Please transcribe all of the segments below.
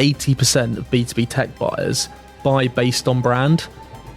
80% of B2B tech buyers buy based on brand,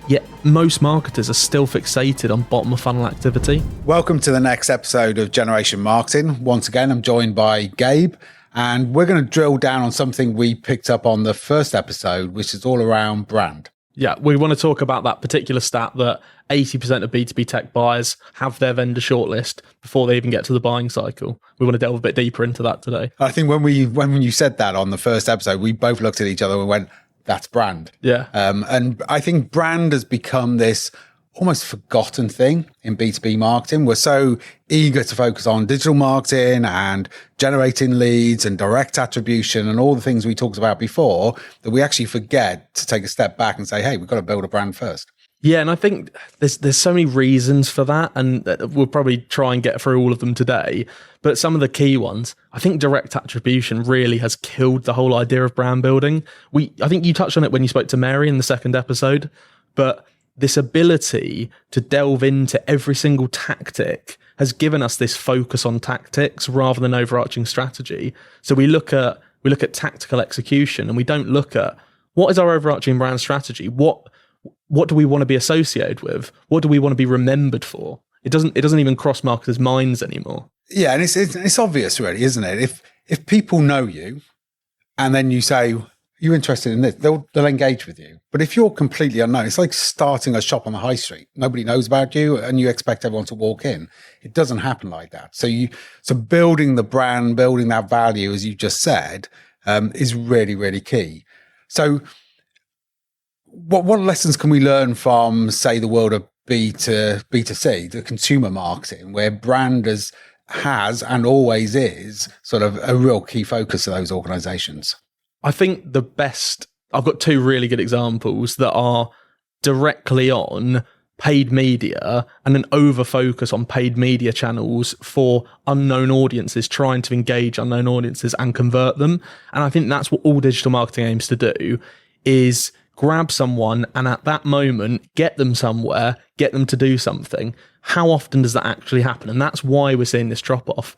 yet most marketers are still fixated on bottom of funnel activity. Welcome to the next episode of Generation Marketing. Once again, I'm joined by Gabe, and we're going to drill down on something we picked up on the first episode, which is all around brand. Yeah, we want to talk about that particular stat that 80% of B2B tech buyers have their vendor shortlist before they even get to the buying cycle. We want to delve a bit deeper into that today. I think when you said that on the first episode, we both looked at each other and went, that's brand. Yeah. And I think brand has become this almost forgotten thing in B2B marketing. We're so eager to focus on digital marketing and generating leads and direct attribution and all the things we talked about before that we actually forget to take a step back and say, hey, we've got to build a brand first. Yeah, and I think there's so many reasons for that, and we'll probably try and get through all of them today. But some of the key ones, I think direct attribution really has killed the whole idea of brand building. I think you touched on it when you spoke to Mary in the second episode, but this ability to delve into every single tactic has given us this focus on tactics rather than overarching strategy. So we look at tactical execution, and we don't look at what is our overarching brand strategy. What do we want to be associated with? What do we want to be remembered for? It doesn't even cross marketers' minds anymore. Yeah, and it's obvious, really, isn't it? If people know you, and then you say, you're interested in this, they'll engage with you. But if you're completely unknown, it's like starting a shop on the high street. Nobody knows about you and you expect everyone to walk in. It doesn't happen like that. So building the brand, building that value, as you just said, is really, really key. So what lessons can we learn from, say, the world of B2C, the consumer marketing, where brand has and always is sort of a real key focus of those organizations? I think I've got two really good examples that are directly on paid media and an over focus on paid media channels for unknown audiences, trying to engage unknown audiences and convert them. And I think that's what all digital marketing aims to do, is grab someone and at that moment, get them somewhere, get them to do something. How often does that actually happen? And that's why we're seeing this drop off.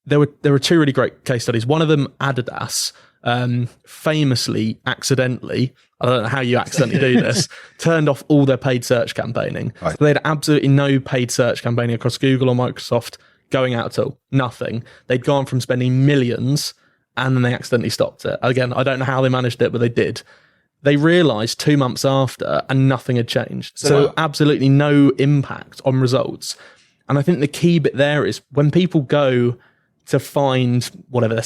There were two really great case studies. One of them, Adidas, famously, accidentally, I don't know how you accidentally do this, turned off all their paid search campaigning. Right. So they had absolutely no paid search campaigning across Google or Microsoft going out at all. Nothing. They'd gone from spending millions and then they accidentally stopped it. Again, I don't know how they managed it, but they did. They realised 2 months after and nothing had changed. So absolutely no impact on results. And I think the key bit there is when people go to find whatever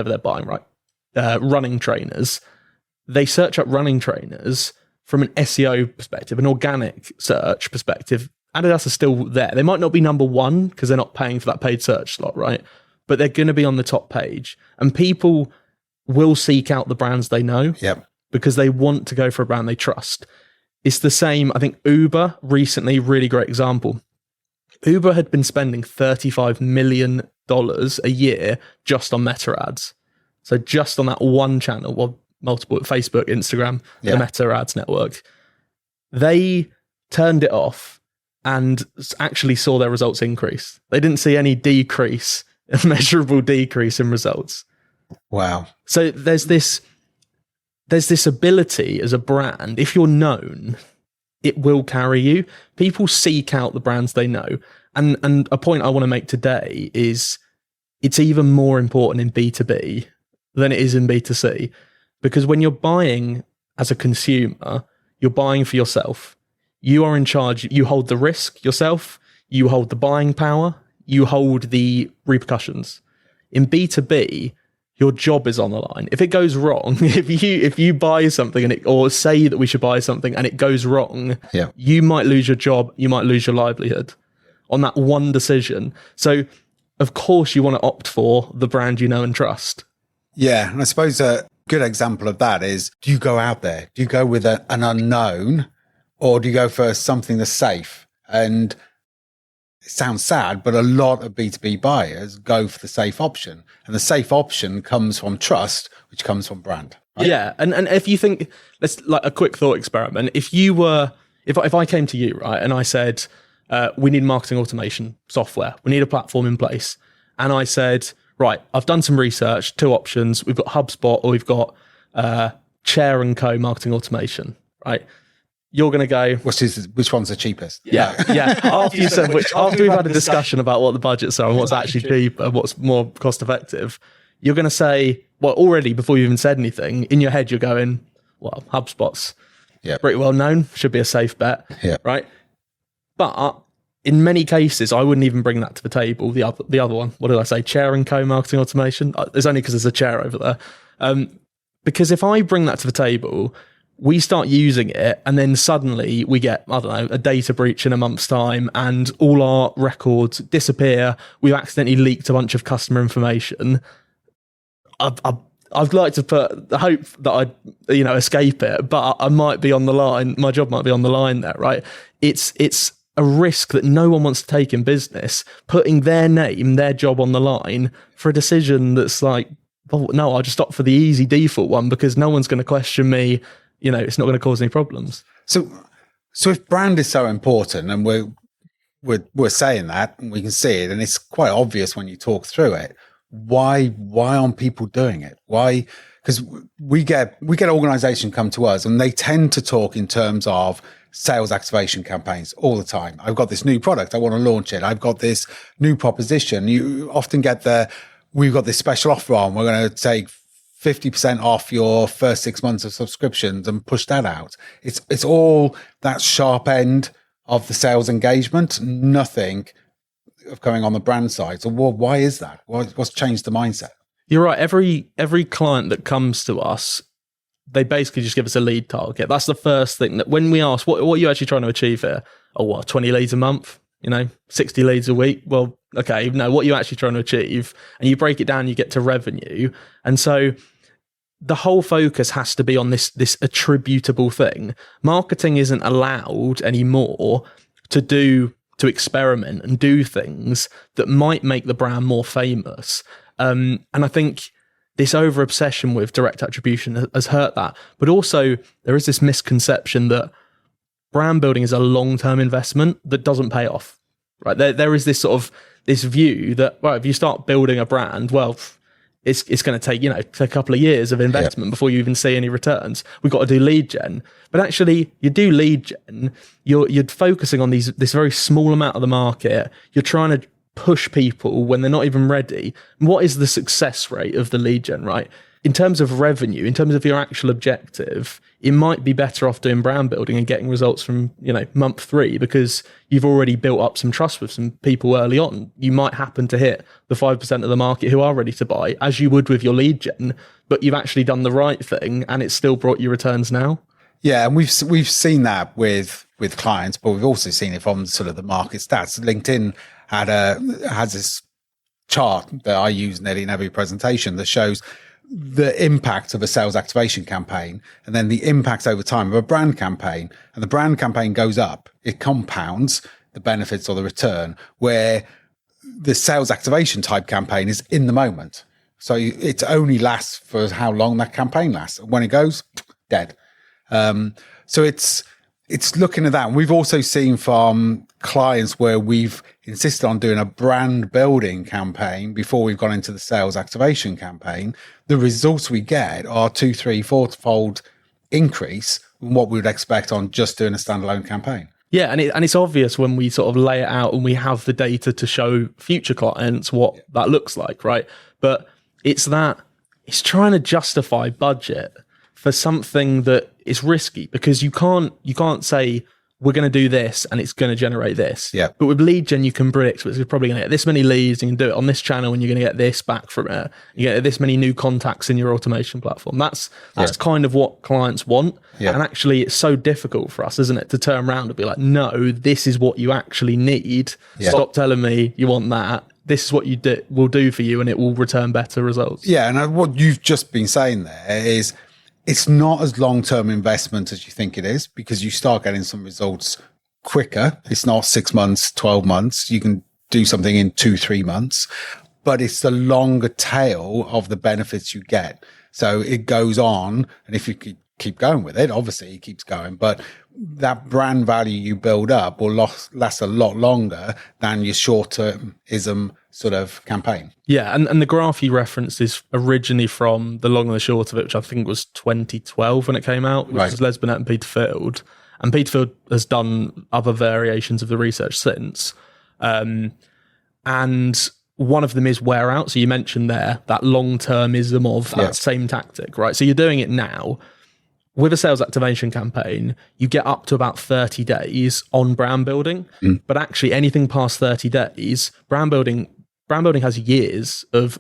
they're buying, right? Running trainers, they search up running trainers from an SEO perspective, an organic search perspective. Adidas are still there. They might not be number one because they're not paying for that paid search slot, right? But they're going to be on the top page, and people will seek out the brands they know. Yep. Because they want to go for a brand they trust. It's the same, I think Uber recently, really great example. Uber had been spending $35 million a year just on Meta ads. So just on that one channel, well, multiple, Facebook, Instagram, the Meta ads network. They turned it off and actually saw their results increase. They didn't see any decrease, a measurable decrease in results. Wow. So there's this ability as a brand, if you're known, it will carry you. People seek out the brands they know. And a point I want to make today is it's even more important in B2B than it is in B2C. Because when you're buying as a consumer, you're buying for yourself. You are in charge. You hold the risk yourself. You hold the buying power. You hold the repercussions. In B2B, your job is on the line. If it goes wrong, if you buy something or say that we should buy something and it goes wrong, you might lose your job, you might lose your livelihood on that one decision. So, of course, you want to opt for the brand you know and trust. Yeah, and I suppose a good example of that is, do you go out there? Do you go with an unknown, or do you go for something that's safe? And it sounds sad, but a lot of B2B buyers go for the safe option. And the safe option comes from trust, which comes from brand. Right? Yeah. And if you think, let's like a quick thought experiment. If I came to you, right, and I said, we need marketing automation software, we need a platform in place. And I said, right, I've done some research, two options. We've got HubSpot or we've got Chair and Co marketing automation, right? You're going to go, which one's the cheapest? Yeah. After you said after we've had a discussion about what the budgets are and what's actually cheap and what's more cost effective, you're going to say, well, already before you even said anything, in your head you're going, well, HubSpot's pretty well known, should be a safe bet, right? But in many cases, I wouldn't even bring that to the table. The other one, what did I say? Chair and Co marketing automation. It's only because there's a chair over there. Because if I bring that to the table, we start using it and then suddenly we get, I don't know, a data breach in a month's time and all our records disappear. We've accidentally leaked a bunch of customer information. I'd like to put the hope that I'd, escape it, but I might be on the line. My job might be on the line there, right? It's a risk that no one wants to take in business, putting their name, their job on the line for a decision that's like, well, no, I'll just opt for the easy default one because no one's going to question me. It's not going to cause any problems. So if brand is so important, and we're saying that, and we can see it, and it's quite obvious when you talk through it, why aren't people doing it? Why? Because we get organizations come to us and they tend to talk in terms of sales activation campaigns all the time. I've got this new product, I want to launch it. I've got this new proposition. You often get we've got this special offer on, we're going to take 50% off your first 6 months of subscriptions and push that out. It's all that sharp end of the sales engagement, nothing of going on the brand side. So why is that? What's changed the mindset? You're right. Every client that comes to us, they basically just give us a lead target. That's the first thing that when we ask, what are you actually trying to achieve here? Oh, what, 20 leads a month? 60 leads a week? Well, okay, no, what are you actually trying to achieve? And you break it down, you get to revenue. And so the whole focus has to be on this attributable thing. Marketing isn't allowed anymore to experiment and do things that might make the brand more famous. And I think this over obsession with direct attribution has hurt that. But also there is this misconception that brand building is a long-term investment that doesn't pay off, right? There is this sort of this view that, well, if you start building a brand, well, it's going to take, a couple of years of investment before you even see any returns. We've got to do lead gen. But actually, you do lead gen, you're focusing on this very small amount of the market. You're trying to push people when they're not even ready. What is the success rate of the lead gen, right? In terms of revenue, in terms of your actual objective, it might be better off doing brand building and getting results from, month 3 because you've already built up some trust with some people early on. You might happen to hit the 5% of the market who are ready to buy, as you would with your lead gen, but you've actually done the right thing and it's still brought you returns now. Yeah, and we've seen that with clients, but we've also seen it from sort of the market stats. LinkedIn has this chart that I use nearly in every presentation that shows the impact of a sales activation campaign and then the impact over time of a brand campaign. And the brand campaign goes up, it compounds the benefits or the return, where the sales activation type campaign is in the moment. So it only lasts for how long that campaign lasts. And when it goes, dead. So it's looking at that. And we've also seen from clients where we've insisted on doing a brand building campaign before we've gone into the sales activation campaign. The results we get are 2, 3, 4-fold increase in what we would expect on just doing a standalone campaign. Yeah, and it's obvious when we sort of lay it out and we have the data to show future clients what that looks like, right? But it's trying to justify budget for something that is risky because you can't say we're going to do this and it's going to generate this. Yeah. But with lead gen, you can predict it's probably going to get this many leads and you can do it on this channel and you're going to get this back from it. You get this many new contacts in your automation platform. That's kind of what clients want. Yeah. And actually it's so difficult for us, isn't it, to turn around and be like, no, this is what you actually need. Yeah. Stop telling me you want that. This is what you will do for you and it will return better results. Yeah. And what you've just been saying there is, it's not as long-term investment as you think it is because you start getting some results quicker. It's not 6 months, 12 months. You can do something in 2-3 months, but it's the longer tail of the benefits you get. So it goes on. And if you keep going with it, obviously it keeps going, but that brand value you build up will last a lot longer than your short-termism sort of campaign. Yeah, and the graph you referenced is originally from the long and the short of it, which I think was 2012 when it came out, which was Les Binet and Peter Field. And Peter Field has done other variations of the research since. And one of them is wear out. So you mentioned there that long-termism of that same tactic, right? So you're doing it now. With a sales activation campaign, you get up to about 30 days on brand building, but actually anything past 30 days, brand building has years of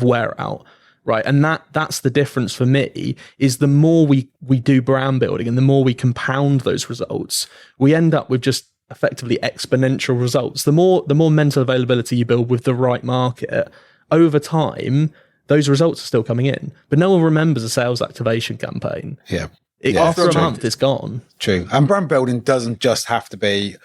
wear out, right? And that's the difference for me, is the more we do brand building and the more we compound those results, we end up with just effectively exponential results. The more mental availability you build with the right market over time, those results are still coming in, but no one remembers a sales activation campaign. After a month, it's gone. True. And brand building doesn't just have to be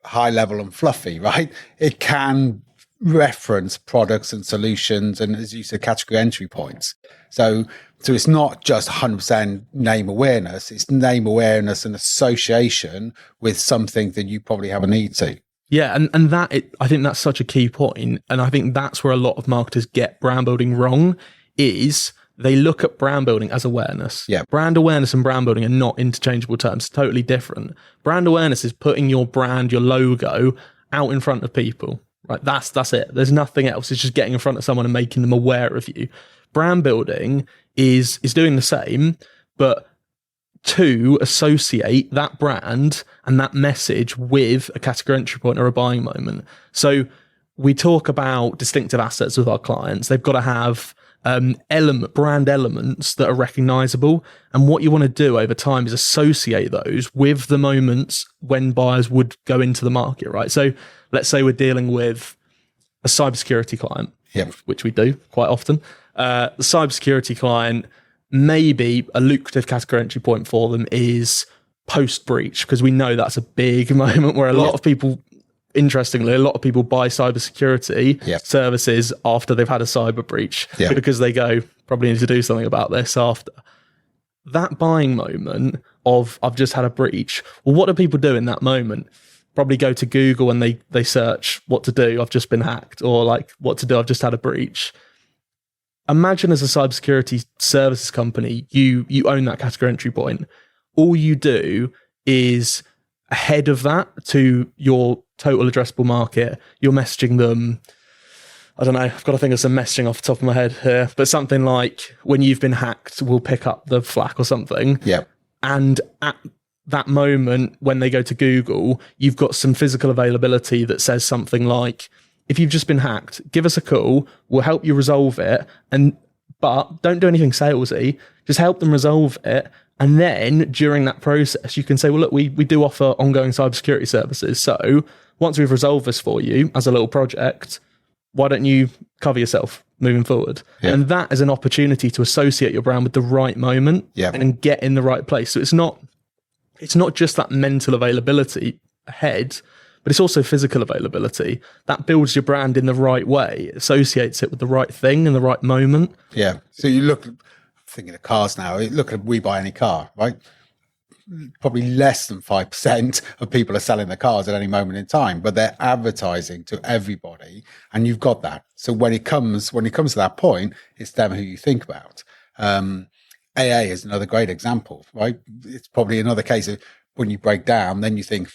high level and fluffy, right? It can reference products and solutions and, as you said, category entry points. So it's not just 100% name awareness, it's name awareness and association with something that you probably have a need to. Yeah, and I think that's such a key point, and I think that's where a lot of marketers get brand building wrong, is they look at brand building as awareness. Yeah. Brand awareness and brand building are not interchangeable terms, totally different. Brand awareness is putting your brand, your logo out in front of people, right? That's it. There's nothing else. It's just getting in front of someone and making them aware of you. Brand building is doing the same, but to associate that brand and that message with a category entry point or a buying moment. So we talk about distinctive assets with our clients. They've got to have brand elements that are recognizable. And what you want to do over time is associate those with the moments when buyers would go into the market, right? So let's say we're dealing with a cybersecurity client, which we do quite often. The cybersecurity client, maybe a lucrative category entry point for them is post-breach, because we know that's a big moment where a lot of people, interestingly, a lot of people buy cybersecurity services after they've had a cyber breach because they go, probably need to do something about this after. That buying moment of, I've just had a breach, well, what do people do in that moment? Probably go to Google and they search what to do, I've just been hacked, or like what to do, I've just had a breach. Imagine as a cybersecurity services company, you own that category entry point. All you do is ahead of that to your total addressable market, you're messaging them. I don't know, I've got to think of some messaging off the top of my head here, but something like, when you've been hacked, we'll pick up the flak or something. Yeah. And at that moment, when they go to Google, you've got some physical availability that says something like, if you've just been hacked, give us a call. We'll help you resolve it. But don't do anything salesy. Just help them resolve it. And then during that process, you can say, well, look, we do offer ongoing cybersecurity services. So once we've resolved this for you as a little project, why don't you cover yourself moving forward? Yeah. And that is an opportunity to associate your brand with the right moment and get in the right place. So it's not just that mental availability ahead, but it's also physical availability. That builds your brand in the right way, it associates it with the right thing in the right moment. Yeah. So you look, thinking of cars now, look at We Buy Any Car, right? Probably less than 5% of people are selling their cars at any moment in time, but they're advertising to everybody, and you've got that. So when it comes to that point, it's them who you think about. AA is another great example, right? It's probably another case of when you break down, then you think,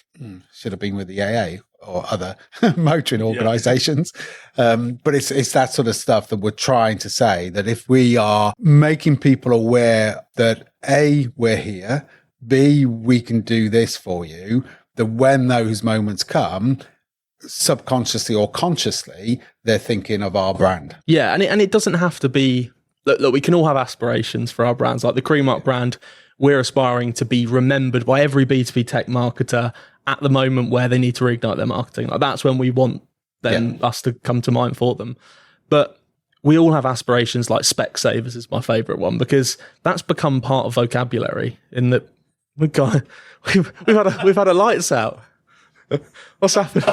should have been with the AA or other motoring organizations. But it's that sort of stuff that we're trying to say, that if we are making people aware that A, we're here, B, we can do this for you, that when those moments come, subconsciously or consciously, they're thinking of our brand. Yeah, and it doesn't have to be, look, we can all have aspirations for our brands. Like the Cremarc brand, we're aspiring to be remembered by every B2B tech marketer at the moment where they need to reignite their marketing. Like that's when we want us to come to mind for them. But we all have aspirations. Like Specsavers is my favorite one, because that's become part of vocabulary in that we've had a lights out. What's happened?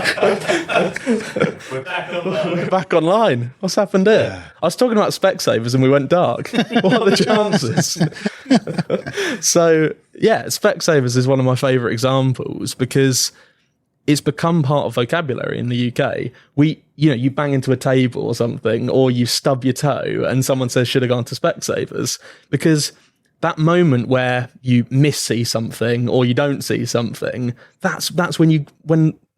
We're back online. We're back online. What's happened here? Yeah. I was talking about Specsavers and we went dark. What are the chances? So, yeah, Specsavers is one of my favourite examples because it's become part of vocabulary in the UK. you bang into a table or something, or you stub your toe and someone says, should have gone to Specsavers, because that moment where you see something or you don't see something, that's when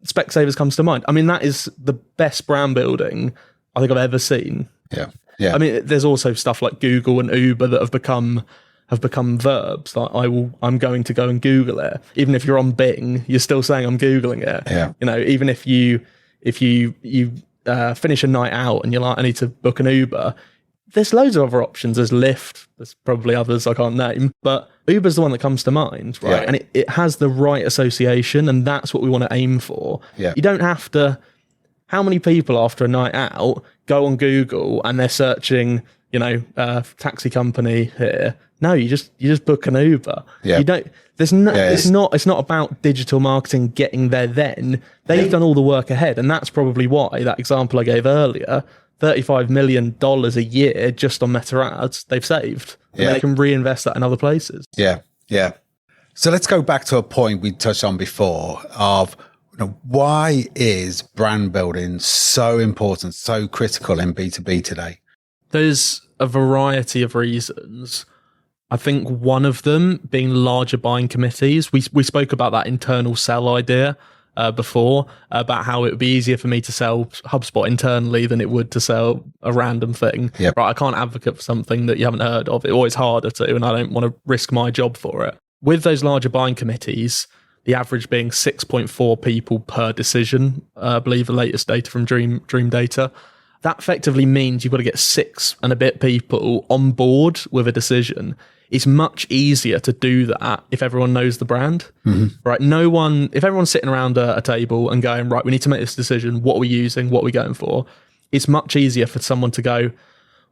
Specsavers comes to mind. I mean, that is the best brand building I think I've ever seen. Yeah. Yeah. I mean, there's also stuff like Google and Uber that have become verbs. Like I'm going to go and Google it. Even if you're on Bing, you're still saying I'm Googling it. Yeah. Even if you finish a night out and you're like, I need to book an Uber, there's loads of other options. There's Lyft. There's probably others I can't name, but Uber's the one that comes to mind, right? Yeah. And it has the right association, and that's what we want to aim for. Yeah. You don't have to. How many people after a night out go on Google and they're searching, taxi company here? No, you just book an Uber. Yeah. You don't. There's no. It's not about digital marketing getting there. Then they've done all the work ahead, and that's probably why that example I gave earlier. $35 million a year just on Meta ads they've saved. And they can reinvest that in other places. Yeah. Yeah. So let's go back to a point we touched on before of why is brand building so important, so critical in B2B today? There's a variety of reasons. I think one of them being larger buying committees. We spoke about that internal sell idea before, about how it would be easier for me to sell HubSpot internally than it would to sell a random thing. Yep. Right? I can't advocate for something that you haven't heard of. It's always harder to, and I don't want to risk my job for it. With those larger buying committees, the average being 6.4 people per decision, I believe the latest data from Dream Data. That effectively means you've got to get 6 and a bit people on board with a decision. It's much easier to do that if everyone knows the brand, right? If everyone's sitting around a table and going, right, we need to make this decision. What are we using? What are we going for? It's much easier for someone to go,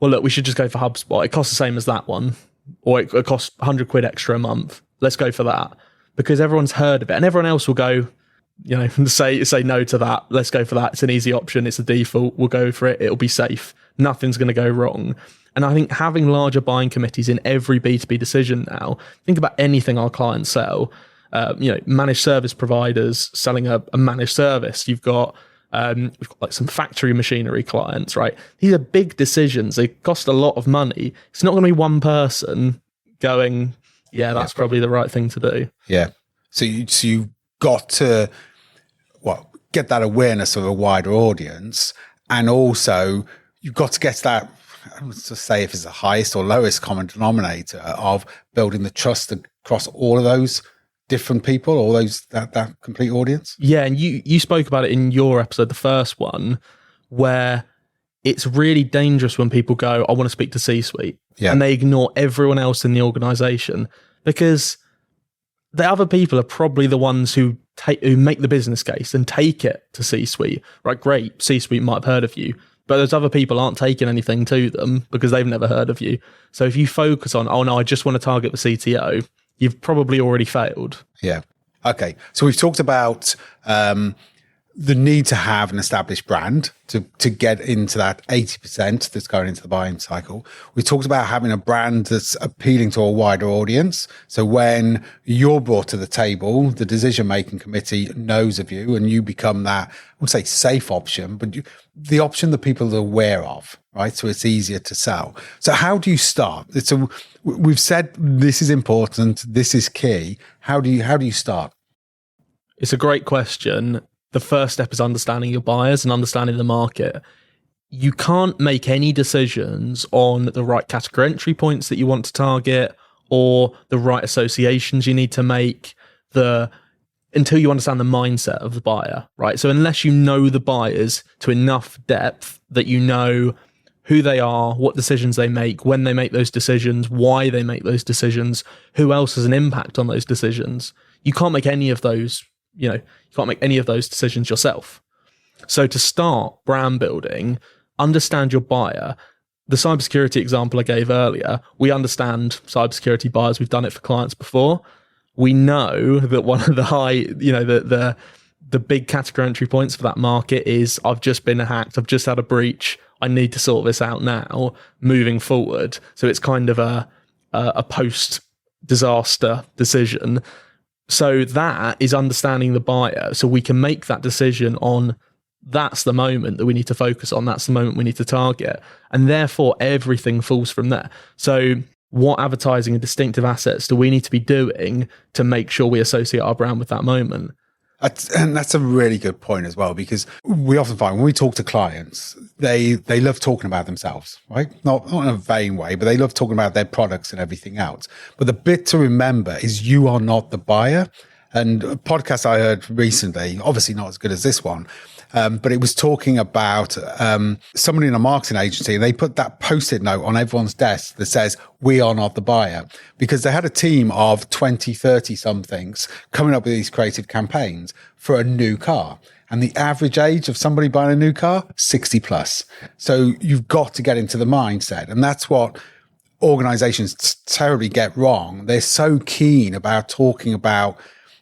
well, look, we should just go for HubSpot. It costs the same as that one, or it costs 100 quid extra a month. Let's go for that, because everyone's heard of it, and everyone else will go, say no to that. Let's go for that. It's an easy option. It's a default. We'll go for it. It'll be safe. Nothing's going to go wrong. And I think having larger buying committees in every B2B decision now, think about anything our clients sell, managed service providers selling a managed service. We've got like some factory machinery clients, right? These are big decisions. They cost a lot of money. It's not going to be one person going, yeah, that's probably the right thing to do. Yeah. So you've got to get that awareness of a wider audience, and also you've got to get to that, I don't know to say if it's the highest or lowest common denominator of building the trust across all of those different people, all those that complete audience. Yeah, and you spoke about it in your episode, the first one, where it's really dangerous when people go, I want to speak to C-suite, and they ignore everyone else in the organization, because the other people are probably the ones who make the business case and take it to C-suite. Right, great, C-suite might have heard of you, but those other people aren't taking anything to them because they've never heard of you. So if you focus on, oh no, I just want to target the CTO, you've probably already failed. Yeah. Okay. So we've talked about the need to have an established brand to get into that 80% that's going into the buying cycle. We talked about having a brand that's appealing to a wider audience. So when you're brought to the table, the decision-making committee knows of you and you become that, I would say safe option, but the option that people are aware of, right? So it's easier to sell. So how do you start? We've said this is important, this is key. How do you start? It's a great question. The first step is understanding your buyers and understanding the market. You can't make any decisions on the right category entry points that you want to target or the right associations you need to make until you understand the mindset of the buyer, right? So unless you know the buyers to enough depth that you know who they are, what decisions they make, when they make those decisions, why they make those decisions, who else has an impact on those decisions, you can't make any of those. You can't make any of those decisions yourself. So to start brand building, understand your buyer. The cybersecurity example I gave earlier, we understand cybersecurity buyers. We've done it for clients before. We know that one of the the big category entry points for that market is, I've just been hacked. I've just had a breach. I need to sort this out now, moving forward. So it's kind of a post-disaster decision. So that is understanding the buyer, so we can make that decision on that's the moment that we need to focus on. That's the moment we need to target. And therefore, everything falls from there. So what advertising and distinctive assets do we need to be doing to make sure we associate our brand with that moment? And that's a really good point as well, because we often find when we talk to clients, they love talking about themselves, right? Not in a vain way, but they love talking about their products and everything else. But the bit to remember is you are not the buyer. And a podcast I heard recently, obviously not as good as this one, but it was talking about somebody in a marketing agency, and they put that post-it note on everyone's desk that says, "We are not the buyer," because they had a team of 20, 30 somethings coming up with these creative campaigns for a new car. And the average age of somebody buying a new car, 60 plus. So you've got to get into the mindset. And that's what organizations terribly get wrong. They're so keen about talking about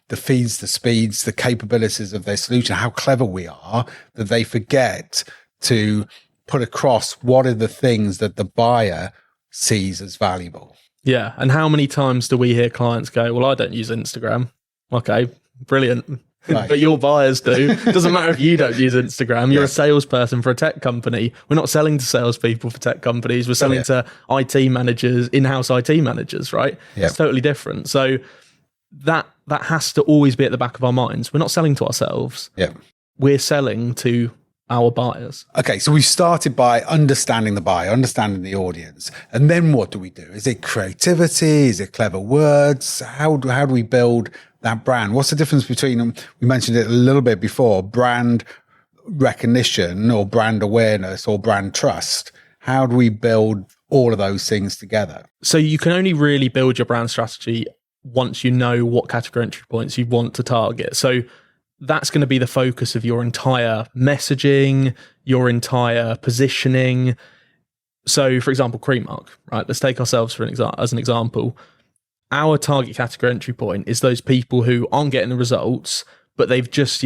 the feeds, the speeds, the capabilities of their solution, how clever we are, that they forget to put across what are the things that the buyer sees as valuable. Yeah. And how many times do we hear clients go, well, I don't use Instagram. Okay, brilliant. Right. But your buyers do. Doesn't matter if you don't use Instagram. You're a salesperson for a tech company. We're not selling to salespeople for tech companies. We're selling to IT managers, in-house IT managers, right? Yeah. It's totally different. So that has to always be at the back of our minds. We're not selling to ourselves. Yeah. We're selling to our buyers. Okay, so we started by understanding the buyer, understanding the audience. And then what do we do? Is it creativity? Is it clever words? How do we build that brand? What's the difference between them? We mentioned it a little bit before, brand recognition or brand awareness or brand trust. How do we build all of those things together? So you can only really build your brand strategy once you know what category entry points you want to target. So that's going to be the focus of your entire messaging, your entire positioning. So, for example, Cremarc, right? Let's take ourselves as an example. Our target category entry point is those people who aren't getting the results, but they've just,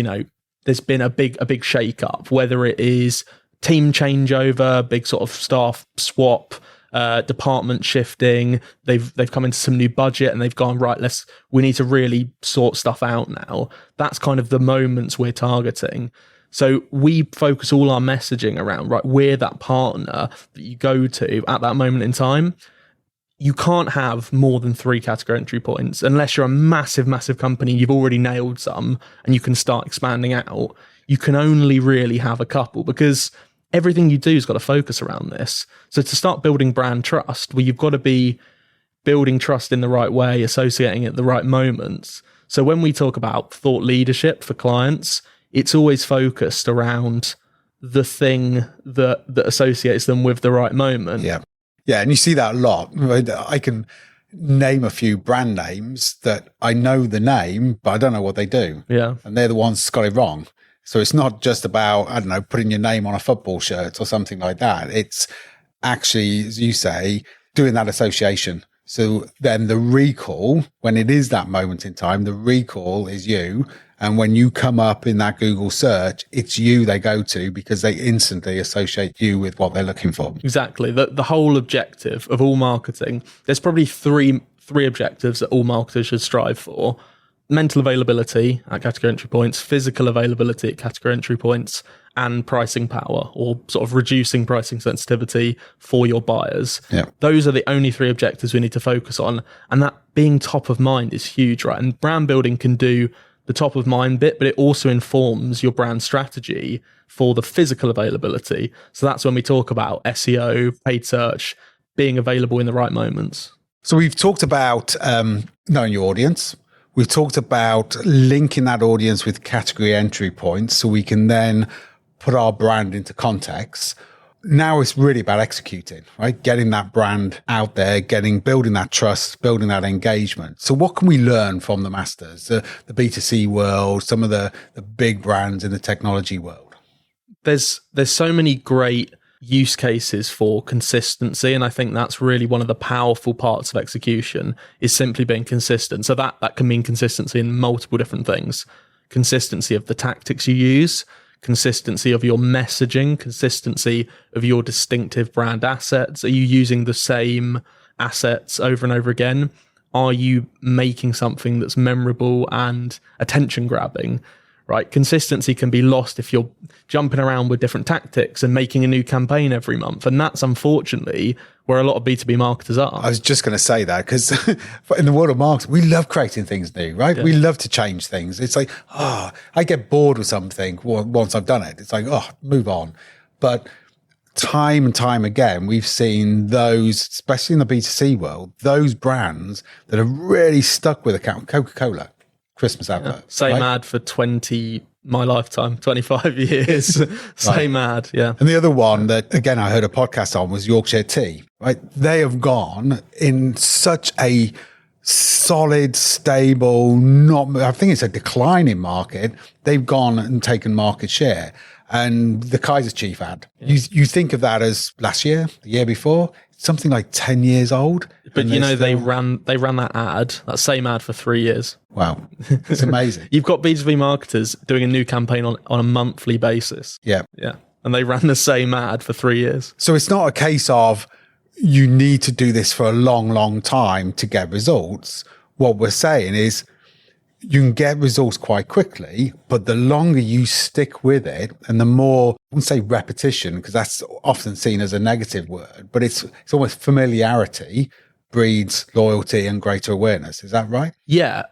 there's been a big shake up, whether it is team changeover, big sort of staff swap, department shifting, they've come into some new budget and they've gone, right, we need to really sort stuff out now. That's kind of the moments we're targeting. So we focus all our messaging around, right, we're that partner that you go to at that moment in time. You can't have more than 3 category entry points unless you're a massive, massive company. You've already nailed some and you can start expanding out. You can only really have a couple because everything you do has got to focus around this. So to start building brand trust, well, you've got to be building trust in the right way, associating at the right moments. So when we talk about thought leadership for clients, it's always focused around the thing that associates them with the right moment. Yeah. Yeah. And you see that a lot. I can name a few brand names that I know the name, but I don't know what they do. Yeah. And they're the ones that got it wrong. So it's not just about, I don't know, putting your name on a football shirt or something like that. It's actually, as you say, doing that association. So then the recall, when it is that moment in time, the recall is you. And when you come up in that Google search, it's you they go to because they instantly associate you with what they're looking for. Exactly. The whole objective of all marketing, there's probably three objectives that all marketers should strive for. Mental availability at category entry points, physical availability at category entry points, and pricing power, or sort of reducing pricing sensitivity for your buyers. Yeah. Those are the only 3 objectives we need to focus on. And that being top of mind is huge, right? And brand building can do the top of mind bit, but it also informs your brand strategy for the physical availability. So that's when we talk about SEO, paid search, being available in the right moments. So we've talked about knowing your audience. We've talked about linking that audience with category entry points so we can then put our brand into context. Now it's really about executing, right? Getting that brand out there, building that trust, building that engagement. So what can we learn from the masters, the B2C world, some of the big brands in the technology world? There's so many great use cases for consistency, and I think that's really one of the powerful parts of execution is simply being consistent. So that can mean consistency in multiple different things. Consistency of the tactics you use, consistency of your messaging, consistency of your distinctive brand assets. Are you using the same assets over and over again? Are you making something that's memorable and attention grabbing? right? Consistency can be lost if you're jumping around with different tactics and making a new campaign every month. And that's unfortunately where a lot of B2B marketers are. I was just going to say that because in the world of marketing, we love creating things new, right? Yeah. We love to change things. It's like, I get bored with something once I've done it. It's like, move on. But time and time again, we've seen those, especially in the B2C world, those brands that are really stuck with account. Coca-Cola, Christmas advert. Same right? ad for my lifetime, 25 years. Same ad, yeah. And the other one that, again, I heard a podcast on was Yorkshire Tea, right? They have gone in such a solid, stable, I think it's a declining market. They've gone and taken market share. And the Kaiser Chief ad, you think of that as last year, the year before, something like 10 years old. But they ran that same ad for 3 years. Wow. It's amazing. You've got B2B marketers doing a new campaign on a monthly basis. Yeah. Yeah. And they ran the same ad for 3 years. So it's not a case of you need to do this for a long, long time to get results. What we're saying is you can get results quite quickly, but the longer you stick with it and the more, I wouldn't say repetition, because that's often seen as a negative word, but it's almost familiarity breeds loyalty and greater awareness. Is that right? Yeah.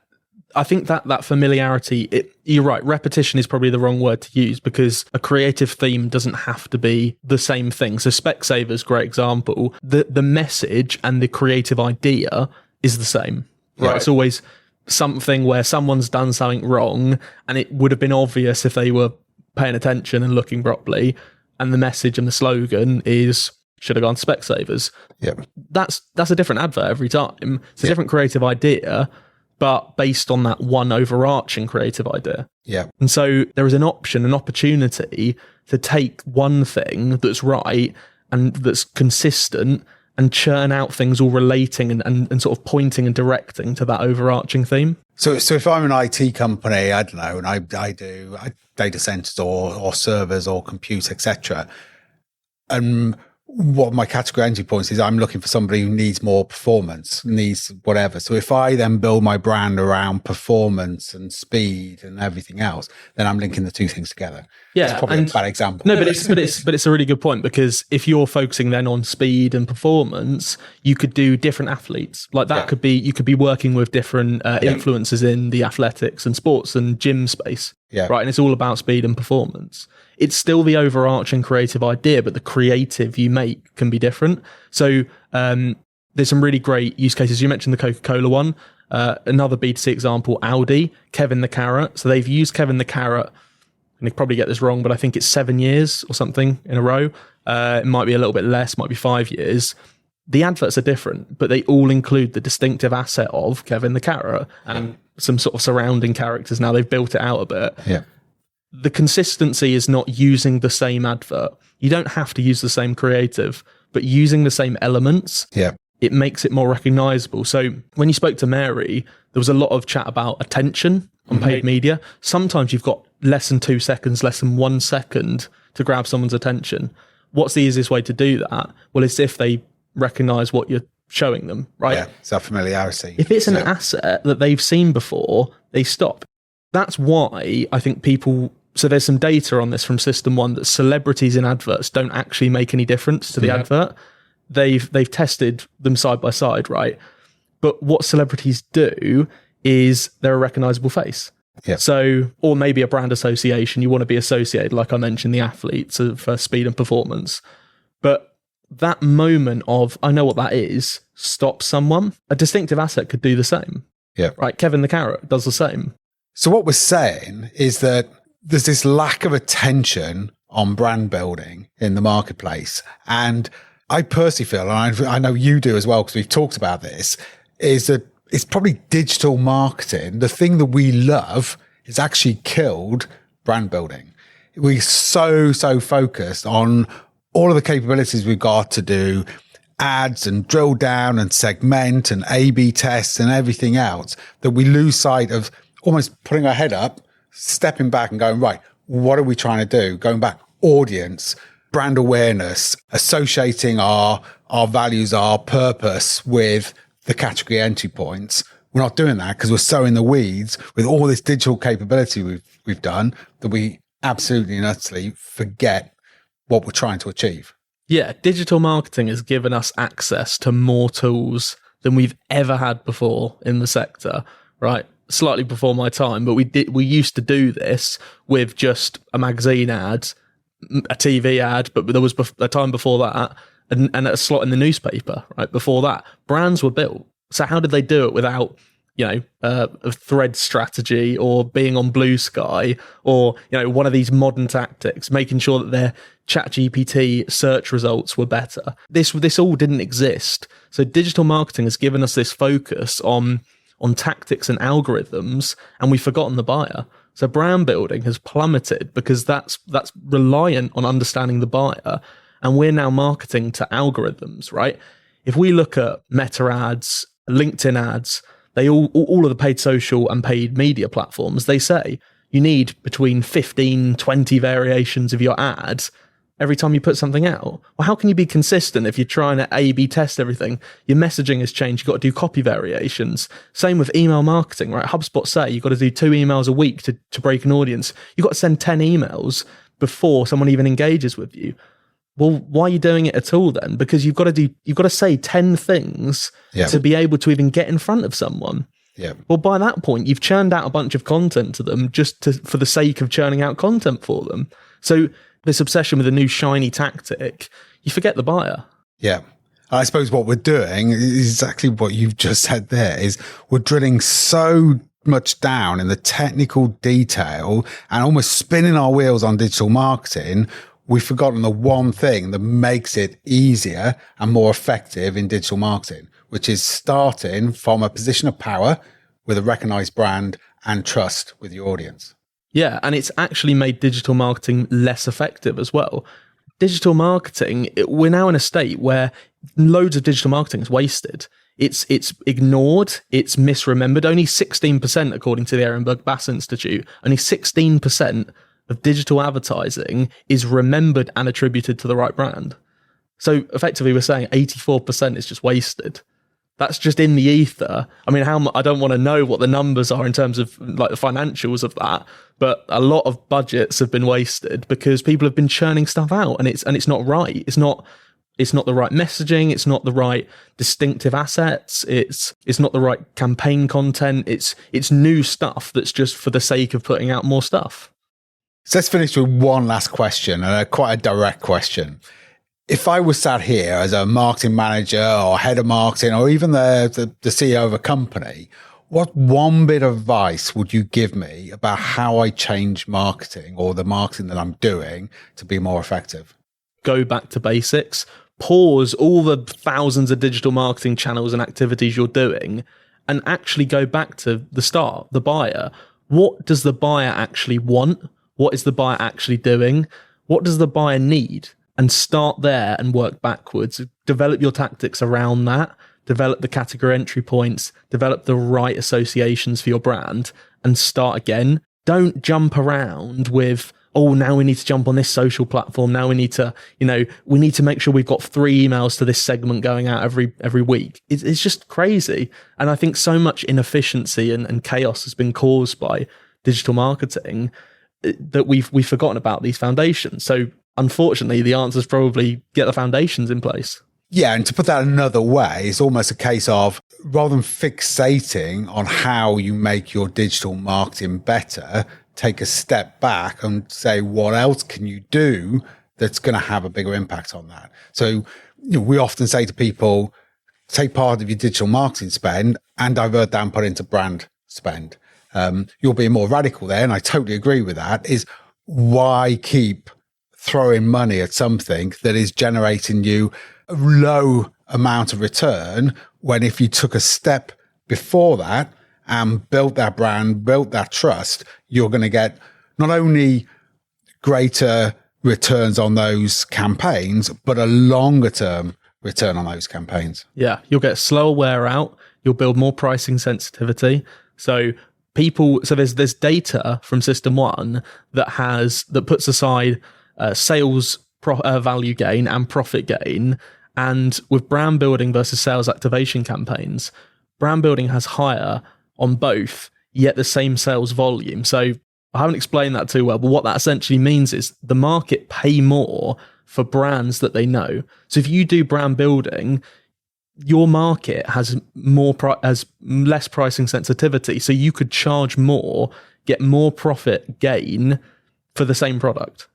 I think that familiarity, you're right, repetition is probably the wrong word to use because a creative theme doesn't have to be the same thing. So Specsavers, great example, the message and the creative idea is the same, right? It's always something where someone's done something wrong and it would have been obvious if they were paying attention and looking properly, and the message and the slogan is should have gone to Specsavers. Yeah. That's a different advert every time. It's a different creative idea, but based on that one overarching creative idea. Yeah. And so there is an opportunity to take one thing that's right and that's consistent and churn out things all relating and sort of pointing and directing to that overarching theme. So if I'm an IT company, I don't know, and I do data centers or servers or compute, etc., and what my category entry points is I'm looking for somebody who needs more performance, needs whatever. So if I then build my brand around performance and speed and everything else, then I'm linking the two things together. Yeah, it's probably a bad example. No, but it's a really good point, because if you're focusing then on speed and performance, you could do different athletes. Like that could be, you could be working with different influencers in the athletics and sports and gym space. Yeah. Right. And it's all about speed and performance. It's still the overarching creative idea, but the creative you make can be different. So there's some really great use cases. You mentioned the Coca-Cola one. Another B2C example, Audi, Kevin the Carrot. So they've used Kevin the Carrot, and you probably get this wrong, but I think it's 7 years or something in a row. It might be a little bit less, might be 5 years. The adverts are different, but they all include the distinctive asset of Kevin the Carrot and some sort of surrounding characters. Now they've built it out a bit. Yeah. The consistency is not using the same advert. You don't have to use the same creative, but using the same elements, it makes it more recognizable. So when you spoke to Mary, there was a lot of chat about attention on paid media. Sometimes you've got less than 2 seconds, less than 1 second to grab someone's attention. What's the easiest way to do that? Well, it's if they recognize what you're showing them, right? Yeah, it's that familiarity. If it's an asset that they've seen before, they stop. That's why I think people... So there's some data on this from System 1 that celebrities in adverts don't actually make any difference to the advert. They've tested them side by side, right? But what celebrities do is they're a recognizable face. Yeah. So, or maybe a brand association, you want to be associated, like I mentioned, the athletes for speed and performance. But that moment of, I know what that is, stops someone. A distinctive asset could do the same. Yeah. Right. Kevin the Carrot does the same. So what we're saying is that there's this lack of attention on brand building in the marketplace. And I personally feel, and I know you do as well, because we've talked about this, is that it's probably digital marketing. The thing that we love is actually killed brand building. We're so focused on all of the capabilities we've got to do ads and drill down and segment and A/B tests and everything else that we lose sight of almost putting our head up, stepping back and going, right, what are we trying to do? Going back, audience, brand awareness, associating our values, our purpose with the category entry points. we're not doing that because we're so in the weeds with all this digital capability we've done that we absolutely and utterly forget what we're trying to achieve. Yeah, digital marketing has given us access to more tools than we've ever had before in the sector, right? Slightly before my time, but we used to do this with just a magazine ad, a TV ad, but there was a time before that, and a slot in the newspaper, right? Before that, brands were built. So how did they do it without, a thread strategy or being on Blue Sky or, one of these modern tactics, making sure that their ChatGPT search results were better? This all didn't exist. So digital marketing has given us this focus on tactics and algorithms, and we've forgotten the buyer. So brand building has plummeted because that's reliant on understanding the buyer. And we're now marketing to algorithms, right? If we look at Meta ads, LinkedIn ads, they all of the paid social and paid media platforms, they say you need between 15, 20 variations of your ads every time you put something out. Well, how can you be consistent if you're trying to A/B test everything? Your messaging has changed. You've got to do copy variations. Same with email marketing, right? HubSpot say you've got to do 2 emails a week to break an audience. You've got to send 10 emails before someone even engages with you. Well, why are you doing it at all then? Because you've got to say 10 things to be able to even get in front of someone. Yeah. Well, by that point, you've churned out a bunch of content to them for the sake of churning out content for them. So this obsession with a new shiny tactic, you forget the buyer. Yeah. I suppose what we're doing is exactly what you've just said there, is we're drilling so much down in the technical detail and almost spinning our wheels on digital marketing. We've forgotten the one thing that makes it easier and more effective in digital marketing, which is starting from a position of power with a recognized brand and trust with your audience. Yeah, and it's actually made digital marketing less effective as well. Digital marketing, we're now in a state where loads of digital marketing is wasted. It's ignored, it's misremembered. Only 16%, according to the Ehrenberg Bass Institute, only 16% of digital advertising is remembered and attributed to the right brand. So effectively, we're saying 84% is just wasted. That's just in the ether. I mean, I don't want to know what the numbers are in terms of like the financials of that, but a lot of budgets have been wasted because people have been churning stuff out, and it's not right. It's not the right messaging. It's not the right distinctive assets. It's not the right campaign content. It's new stuff that's just for the sake of putting out more stuff. So let's finish with one last question, and quite a direct question. If I was sat here as a marketing manager or head of marketing or even the CEO of a company, what one bit of advice would you give me about how I change marketing or the marketing that I'm doing to be more effective? Go back to basics. Pause all the thousands of digital marketing channels and activities you're doing and actually go back to the start, the buyer. What does the buyer actually want? What is the buyer actually doing? What does the buyer need? And start there and work backwards. Develop your tactics around that. Develop the category entry points. Develop the right associations for your brand and start again. Don't jump around with, oh, now we need to jump on this social platform. Now we need to, we need to make sure we've got 3 emails to this segment going out every week. It's just crazy. And I think so much inefficiency and chaos has been caused by digital marketing that we've forgotten about these foundations. So unfortunately, the answer is probably get the foundations in place. Yeah, and to put that another way, it's almost a case of rather than fixating on how you make your digital marketing better, take a step back and say, what else can you do that's going to have a bigger impact on that? So we often say to people, take part of your digital marketing spend and divert that and put it into brand spend. You're being more radical there, and I totally agree with that, is why keep throwing money at something that is generating you a low amount of return when if you took a step before that and built that brand, built that trust, you're going to get not only greater returns on those campaigns, but a longer term return on those campaigns. Yeah, you'll get slower wear out. You'll build more pricing sensitivity. So there's data from System 1 that puts aside sales value gain and profit gain. And with brand building versus sales activation campaigns, brand building has higher on both, yet the same sales volume. So I haven't explained that too well, but what that essentially means is the market pay more for brands that they know. So if you do brand building, your market has has less pricing sensitivity, so you could charge more, get more profit gain for the same product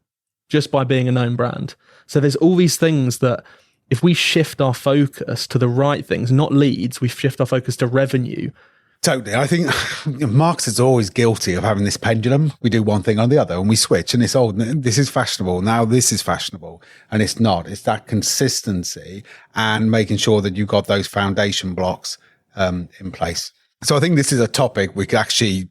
just by being a known brand. So there's all these things that if we shift our focus to the right things, not leads, we shift our focus to revenue. Totally. I think marketers are always guilty of having this pendulum. We do one thing or the other and we switch, and it's, oh, this is fashionable. Now this is fashionable. And it's not. It's that consistency and making sure that you've got those foundation blocks in place. So I think this is a topic we could actually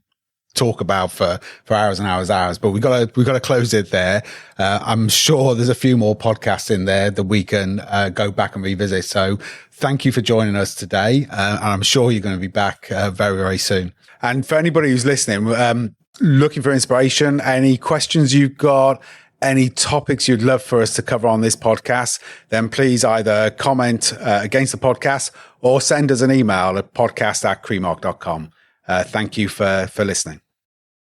talk about for hours and hours, but we got to close it there. I'm sure there's a few more podcasts in there that we can go back and revisit. So thank you for joining us today. And I'm sure you're going to be back very, very soon. And for anybody who's listening, looking for inspiration, any questions you've got, any topics you'd love for us to cover on this podcast, then please either comment against the podcast or send us an email at podcast@cremarc.com. Thank you for listening.